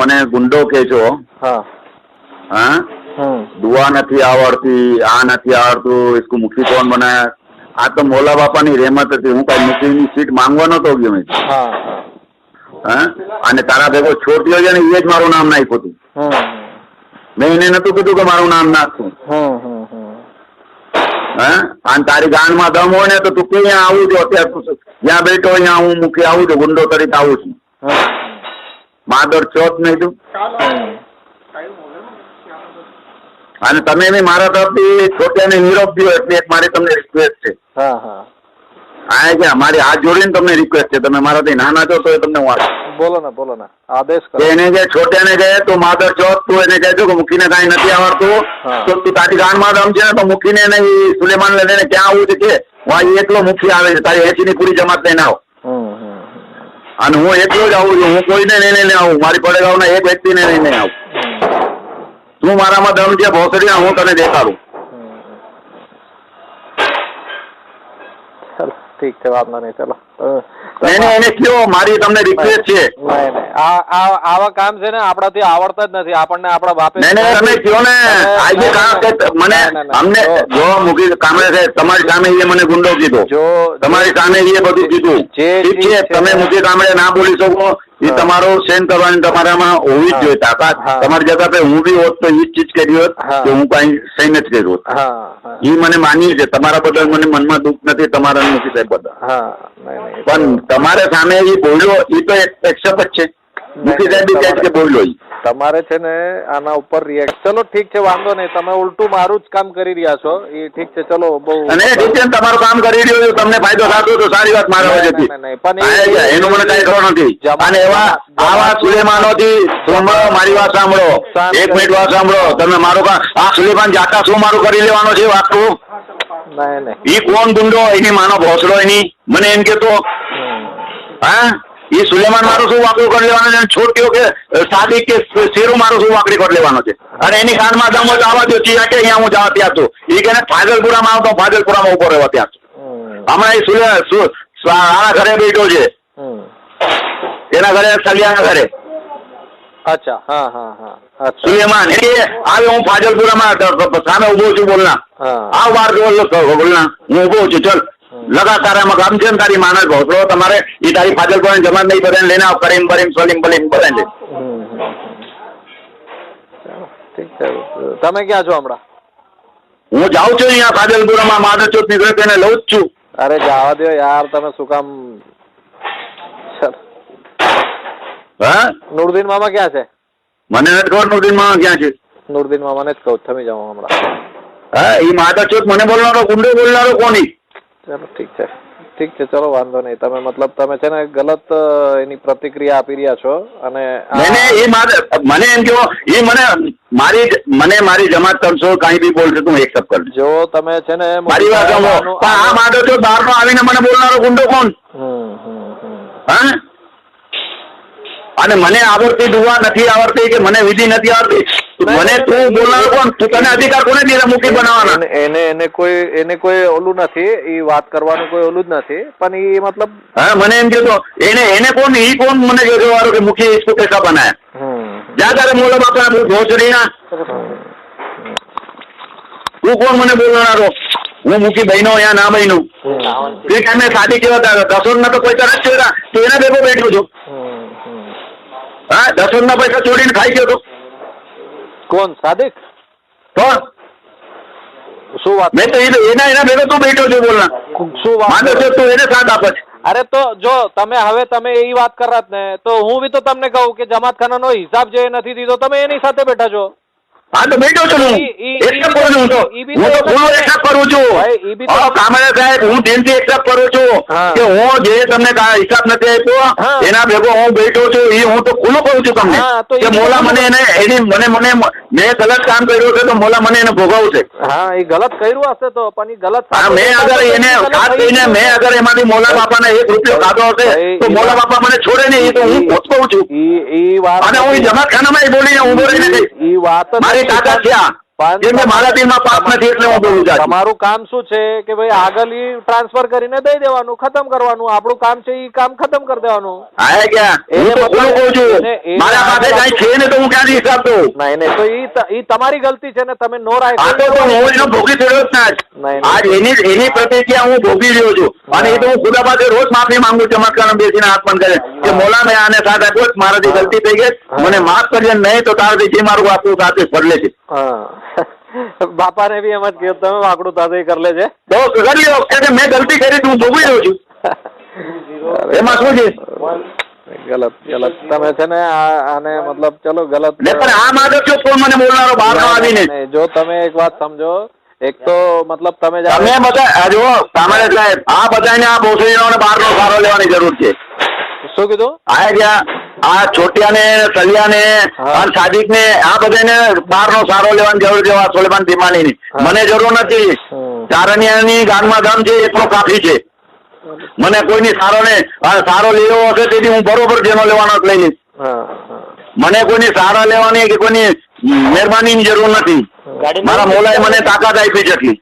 મને ગુંડો કે છો? हाँ हाँ, दुआ नहीं आवड़ती, आ नहीं आवड़तु, इसको मुखी कौन बनाया? आ तो मोला बापा ની રહેમત હતી. હું કઈ મુખી ની સીટ માંગવા નતો ગયો મેં. હા, અને તારા ભેગો છોટીઓ છે ને એ જ મારું નામ નાખ્યું હતું. મેં એને નતું કીધું કે મારું નામ નાખતું. હા, અને તારી ગાંડમાં દમ હોય ને તો તું ક્યાં આવું છો? અત્યારે તું જ્યાં બેઠો અહીંયા હું મુખી આવું છું, ગુંડો તરીકે આવું છું. માદર ચોથ નહીં તું. અને તમે બી મારા તરફથી છોટિયાને નિરોપ દો એટલે એક મારી તમને રિક્વેસ્ટ છે. હા કે મારી હાથ જોડીને તમને રિક્વેસ્ટ છે. તમે મારાથી નાના છો તો તમને હું बोलो ना आदेश करो. એને જે છોટિયાને કહે તો માદર ચોથ તું એને કહેજો કે મુખીને કાંઈ નથી આવડતું તો તું તારી ગાંડમાં દમ છે ને તો મુખીને નહીં સુલેમાન લઈને ક્યાં આવું છે કે હું એકલો મુખી આવે છે. તારી 80 ની પૂરી જમાત લઈને આવો. અને હું એકલો જ આવું છું. હું કોઈને લઈને આવું. મારી પડેગાવના એક વ્યક્તિને લઈને આવું. તું મારામાં દમ છે ભોસડીયા, હું તને દેખાડું. चलो ठीक है, वांधो नहीं. चलो એને કયો મારી તમને રિક્વેસ્ટ છે. આવા કામ છે ને આપણાથી આવડતા જ નથી. આપણને આપણા બાપે તમે કયો ને આજે મને અમને જો મૂકી કામે છે તમારી સામે એ મને ગુંડો કીધો, તમારી સામે એ બધું કીધું. ઠીક છે, તમે મૂકી કામે ના બોલી શકો એ તમારો સેન કરવાની તમારામાં હોવી જ જોઈએ તાકાત. તમારી જગ્યા પે હું બી હોત તો એ જ ચીજ કરી હોત કે હું કઈ સહી નથી કર્યું હોત. એ મને માની છે. તમારા બદલ મને મનમાં દુઃખ નથી, તમારા નથી સાહેબ બધા. પણ તમારે સામે એ બોલ્યો એ તો એક્સેપ્ટ જ છે. મુખી સાહેબ બી કહે છે કે બોલ્યો એ. તમારે છે ને આના ઉપર રિએક્ટ. ચલો ઠીક છે, વાંધો નહીં. તમે ઉલટું મારું જ કામ કરી રહ્યા છો એ ઠીક છે. ચલો બહુ અને ઠીક છે, તમારું કામ કરી રહ્યો છો, તમને ફાયદો થતો તો સારી વાત મારા વચ્ચેથી. એનું મને કઈ ખબર નથી. અને આવા સુલેમાનોથી સાંભળો, મારી વાત સાંભળો, 1 મિનિટ વાત સાંભળો. તમે મારું કામ આ સુલેમાન જાતા શું મારું કરી લેવાનો છે વાત કહું? ઈ કોણ ગુંડો? એની માનો ભોસડો એની મને એમ કેતો. હા, એ સુલેમાન મારું શું વાકડું કરી લેવાનો છે? છોટીઓ કે સાદી કે શેરું મારું શું વાકડી કરી લેવાનો છે? અને એની કાનમાં દમ હોય તો આવવા દો. ચિયા કે અહીંયા હું જવા ત્યાં છું. એ કે ફાજલપુરામાં આવતો, ફાજલપુરામાં ઉભો રહેવા ત્યાં છું. હમણાં એ આના ઘરે બેઠો છે, એના ઘરે સલિયાના ઘરે. અચ્છા, હા સુલેમાન આવે હું ફાજલપુરામાં સામે ઉભો છું. બોલના આ વાર બોલના હું ઉભો છું. ચલ લગાતાર એમાં કામ છે ને તારી માનસ ભોસડો તમારે એ તારી ફાજલપુરાની જમાત નહીં બધાને લઈને આવ. કરીમ બરીમ સલીમ બલીમ બધાને. ઠીક છે. તમે ક્યાં છો હમણાં? હું જાઉં છું અહીંયા ફાજલપુરામાં. માધવ ચોક નીકળે તેને લઉં જ છું. અરે જવા દો યાર, તમે શું કામ? હા, નુરદીન મામા ક્યાં છે? મને નથી ખબર નુરદીન મામા ક્યાં છે. નુરદીન મામાને જ કહું તમે જાઓ હમણાં. હા, એ માધવ ચોક મને બોલનારો ગુંડો બોલનારો કોની? ચલો ઠીક છે, ચલો વાંધો નહીં. તમે મતલબ તમે છે ને ગલત એની પ્રતિક્રિયા આપી રહ્યા છો. અને મને એમ કહો એ મને મારી જમાત કરશો કઈ બી બોલશે તું એક્સેપ્ટ કરજો. જો તમે છે ને મારી વાત સાંભળો. આ માધવ ચોક બહારનો આવીને મને બોલનારો ગુંડો કોણ? હા, અને મને આવડતી દુવા નથી આવડતી કે મને વિધિ નથી આવડતી. મને તું બોલનાર કોણ? તું તને અધિકાર કોને દીધા મુખી બનાવવાના? એને કોઈ ઓલું નથી, એ વાત કરવાનું કોઈ ઓલું જ નથી. પણ એ મતલબ હા, મને એમ કહેતો એને કોણ ઈ કોણ મને કહેતો વાળો કે મુખી इसको कैसा बनाया? જા તારે મોલો બાપા ભોસડી ના. તું કોણ મને બોલનારો? હું મુખી બહેનો યા ના બહેનો એ ટાઈમે શાદી કેવા દસોર ના તો પૈસા નથી છોડ્યા તો એના ભેગો બેઠો છો. હા, 10 ના પૈસા છોડીને ખાઈ ગયો તો કોણ? સાદિક? તો શું વાત? મેં તો એના ભેગો તું બેઠો છો. બોલના શું વાત માનો છો તું એને સાથ આપે છે? અરે તો જો તમે એ વાત કરત ને તો હું બી તો તમને કહું કે જમાતખાનાનો હિસાબ જે નથી દીધો તમે એની સાથે બેઠા છો. હા, તો બેઠો છું હું એક્સેપ્ટ કરું છું. હું તો પૂરો એક્સેપ્ટ કરું છું. કામરેજ સાહેબ, હું દિલથી એક્સેપ્ટ કરું છું કે હું જે તમને હિસાબ નથી આપ્યો એના ભેગો હું બેઠો છું. એ હું તો ખુલ્લું કહું છું તમને કે મોલા મને મને મેં ગલત કામ કર્યું છે તો મોલા મને એને ભોગવવું છે. હા, એ ગલત કર્યું હશે તો પણ એ ગલત. મેં અગર એમાંથી મોલા બાપાને 1 રૂપિયો ખાધો હશે તો મોલા બાપા મને છોડે નહીં. એ તો હું કહું છું. અને હું જમાતખાનામાં બોલીને ઉભો રહીને મારી તાકાત છે. પણ કેમ કે મારા દિલમાં પાપ નથી એટલે હું બોલું છું. તમારું કામ શું છે કે ભાઈ આગળ ઈ ટ્રાન્સફર કરીને દઈ દેવાનું, ખતમ કરવાનું. આપણું કામ છે ઈ કામ ખતમ કરી દેવાનું. હા ક્યાં હું તો ખુલ્લું કહું છું, મારા પાસે કઈ છે ને તો હું ક્યાંથી હિસાબ દઉં? નહીં તો ઈ તમારી ગલતી છે ને, તમે નો આ રાખ્યો. તો હું એનો ભોગી થયો જ ના જ. નહીં. આજ એની પ્રતિક્રિયા હું ભોગી રહ્યો છું અને એ તો હું ખુદા પાસે રોજ માફી માંગુ છું. ચમત્કાર બેસીને હાથ બંધ કરે કે મોલા મેં આને સાથ આપ્યો, મારાથી ગલતી થઈ ગઈ, મને માફ કરજે, નહીં તો તારાથી જે મારું આપવું સાથે ફરલે છે. હા બાપાને બી એમ જ કહ્યું તમે વાકડું તાતે કરી લેજે. તો કરી લો કે મેં ગલતી કરી, હું ભોગવી રહ્યો છું, એમાં શું છે? ગલત તમે છે ને આને મતલબ ચલો ગલત પણ આ માધવ છો કોણ મને બોલનારો બહાર નો આવીને? જો તમે એક વાત સમજો, એક તો મતલબ તમે તમે બધા જો સામાન્ય સાહેબ આ બધાને આ ભોસડીઓને બહારનો સારો લેવાની જરૂર છે. શું કીધું? આ જ્યાં આ છોટિયાને સલિયાને અને સાદિકને આ બધાને બહારનો સારો લેવાની જરૂર છે. સોલેમાન ભીમાણીની મને જરૂર નથી. ચારણિયાની ગામમાં ધામ છે એટલો કાફી છે. મને કોઈની સારો લેવો હશે તેથી હું બરોબર જેનો લેવાનો લઈ લઈશ. મને કોઈની સારા લેવાની કે કોઈની મહેરબાનીની જરૂર નથી. મારા મોલાએ મને તાકાત આપી છે એટલી.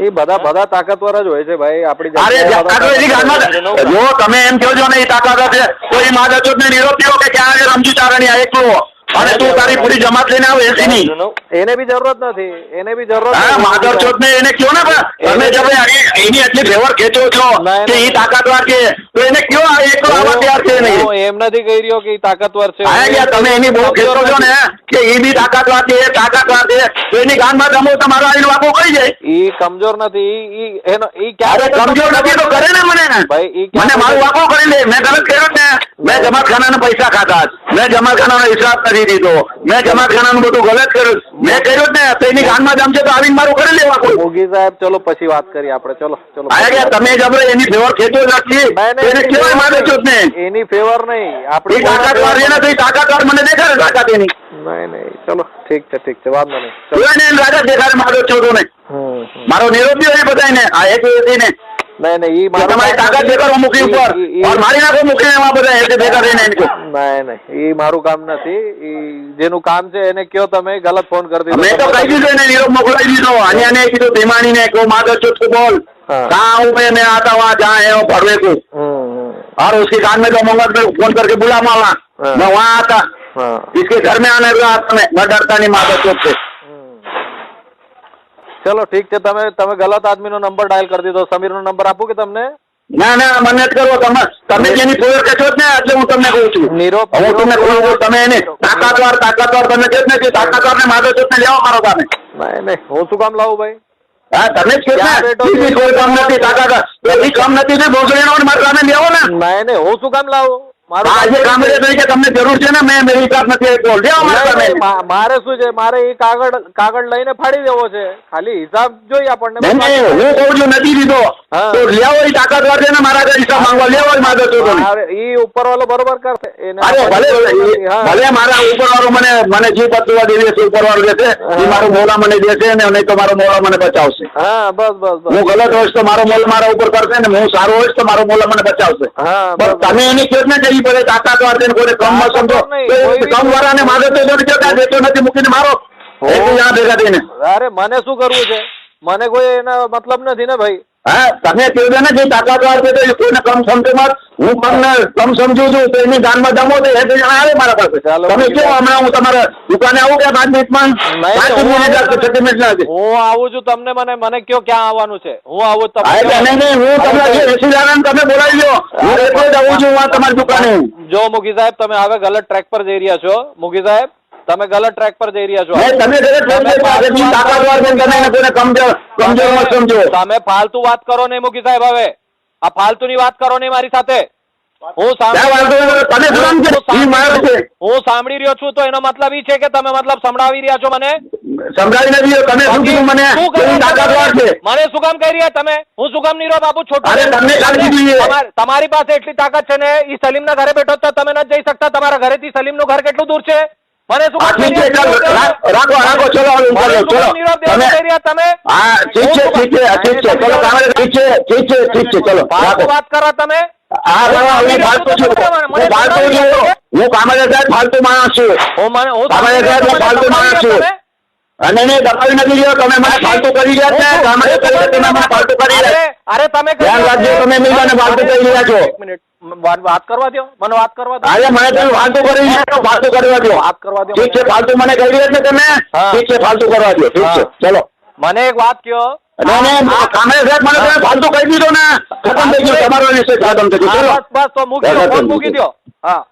એ બધા તાકાતવર જ હોય છે ભાઈ આપણી જો તમે એમ કહો છો ને એ તાકાત હશે તો એ માધવ ને નિરોધ થયો કે ક્યાં રમજી ચારણિયા એકલો અને તું તારી પૂરી જમાત લઈને આવ એસીની. એને બી જરૂરત નથી, એને બી જરૂરત હા માધવ ચોથ ને એને કયો ને તમે જब એની એટલી ફેવર ખેંચો છો કે એ તાકાતવાર છે તો એને કયો એકલો આવા તૈયાર છે નહીં. હું એમ નથી કહી રહ્યો કે એ તાકાતવર છે. હા તમે એની બહુ ખેંચો છો ને કે એ બી તાકાતવાર છે તો એની ગાનમાં જમો તમારો આવીને વાપો કરી જાય. ઈ કમજોર નથી, ઈ ક્યારે કમજોર નથી તો કરે ને મને ભાઈ મને મારું વાપો કરી લે. મેં ગલત કર્યો ને, મેં જમાતખાનાના પૈસા ખાધા, મેં જમાતખાનાનો હિસાબ નથી દીધો, મેં જમાતખાનાનું બધું ગલત કર્યું, મેં કર્યું જ ને તો એની ગાનમાં જમશે તો આવીને મારું કરી લેવા કોઈ. મોગી સાહેબ ચલો પછી વાત કરીએ આપણે. ચલો તમે જબરે એની ફેવર ખેંચો નથી એને કેવાય મારે છો ને એની ફેવર નહીં આપણી તાકાતવાર એને તો તાકાતવાર મને દેખાડે તાકાત એની. નહીં ચલો ઠીક છે વાંધો નહીં. રાજા દેખાડે મારો છો તો ને મારો નિરોધી હોય બધાને આ એક ને નહીં ઈ તમારી તાકાત દેખાડો મૂકી ઉપર મારી નાખો મૂકીને એમાં બધા એક ભેગા થઈને નહીં ઈ મારું કામ નથી. ઈ જેનું કામ છે એને કયો તમે ગલત ફોન કરી દીધો. મેં તો કહી દીધું એને નિરોધ મોકલાવી દીધો. અન્યાને કીધું ભીમાણીને કહો માધવ છો તું બોલ कहाँ हूँ मैं आता वहाँ जहाँ है वो भरवे को और उसके कान में तो मंगल में फोन करके बुला माला मैं वहाँ आता इसके घर में आने का आता मैं डरता नहीं माधव चौक से. ચલો ઠીક છે તમે ગલત આદમીનો નંબર ડાયલ કરી દીધો. સમીરનો નંબર આપું કે તમને? ના મને જ કરો તમે જેની ફેવર કે છો ને એટલે હું તમને કહું છું. હું તમને કહું છું તમે એને તાકાતવાર તમે કહો ને કે તાકાતવાર ને માધવ ચૌક ને લેવા મારો તમે. નહીં હું શું કામ લાવું ભાઈ? હા તમે જ કહો ને કોઈ કામ નથી તાકાત એ કામ નથી ને ભોસડીનો મારે સામે લેવો ને. નહીં હું શું કામ લાવું? આજે કામ તરીકે તમને જરૂર છે ને મેં મેરી હિસાબ નથી બોલ દેવો મારે શું છે મારે એ કાગળ લઈને ફાડી દેવો છે ખાલી હિસાબ જોઈએ આપણને. હું કહું છું નથી દીધો તો લેવો એ તાકાતવાર છે ને મારા હિસાબ માંગવા લેવો જ માગો છો એ ઉપર વાળો બરોબર કરશે. ભલે મારા ઉપર વાળો મને જીવ બચવા દેવી છે ઉપર વાળો દેશે એ મારો મોલા મને દેશે ને નહીં તો મારો મોલા મને બચાવશે. હા બસ હું ગલત હોઈશ તો મારો મોલ મારા ઉપર કરશે ને હું સારો હોઈશ તો મારો મોલા મને બચાવશે. બસ તમે એની કેસ ને કહી પડે તાકાતવાર છે કોઈ કમ સમજો કમ વાળાને મારે તો દેતો નથી મૂકીને મારો ભેગા થઈને. અરે મને શું કરવું છે? મને કોઈ એના મતલબ નથી ને ભાઈ. હા તમે કહ્યું છે ને જે તાકાતવાર છે તો કોઈને કમ સમજો મત. હું કમ સમજુ છું તો એની જાનમાં જમો તો એ જણા આવે મારા પાસે. તમે કેવો હમણાં હું તમારા દુકાને આવું કે 5 મિનિટમાં 5 મિનિટ લાગે? હું આવું છું તમને મને કયો ક્યાં આવવાનું છે? હું આવું નહીં હું તમને એસી જાણ તમે બોલાવી લો હું એટલે જ આવું છું તમારી દુકાને. જો મુગી સાહેબ તમે હવે ગલત ટ્રેક પર જઈ રહ્યા છો. મુગી સાહેબ તમે ગલત ટ્રેક પર જઈ રહ્યા છો. તમે ફાલતુ વાત કરો નહીં મુગી સાહેબ. હવે આ ફાલતુની વાત કરો નહીં મારી સાથે. હું સાંભળી રહ્યો છું તો એનો મતલબ એ છે કે તમે મતલબ સંભળાવી રહ્યા છો મને. મને શું કામ કહી રહ્યા તમે? હું શું કામ નીરવ બાબુ છોટું તમારી પાસે એટલી તાકાત છે ને એ સલીમના ઘરે બેઠો તો તમે નથી જઈ શકતા? તમારા ઘરેથી સલીમનું ઘર કેટલું દૂર છે? મને શું કામ તમે વાત કરો તમે? હું કામરેજ સાહેબ ફાલતુ માણસ છું. ફાલતુ માણસ છું. અને નહીં દબાવી નથી ગયો, તમે મને ફાલતુ કરી ગયા છે, તમે મને ફાલતુ કરી રહ્યા છો. અરે તમે ધ્યાન રાખજો, તમે મીડિયાને ફાલતુ કરી રહ્યા છો. એક મિનિટ વાત કરવા દો, મને વાત કરવા દો. અરે મને તમે ફાલતુ કરી રહ્યા છો, ફાલતુ કરવા દો. વાત કરવા દો. ઠીક છે, ફાલતુ મને કરી રહ્યા છો તમે. હા. ઠીક છે, ફાલતુ કરવા દો. ઠીક છે, ચલો. મને એક વાત કયો. કામરેજ સાહેબ મને તમે ફાલતુ કહી દીધો ને, ખતમ થઈ ગયું તમારો વિષય, ખતમ થઈ ગયું. ચલો બસ તો મૂકી દો, ફોન મૂકી દો. હા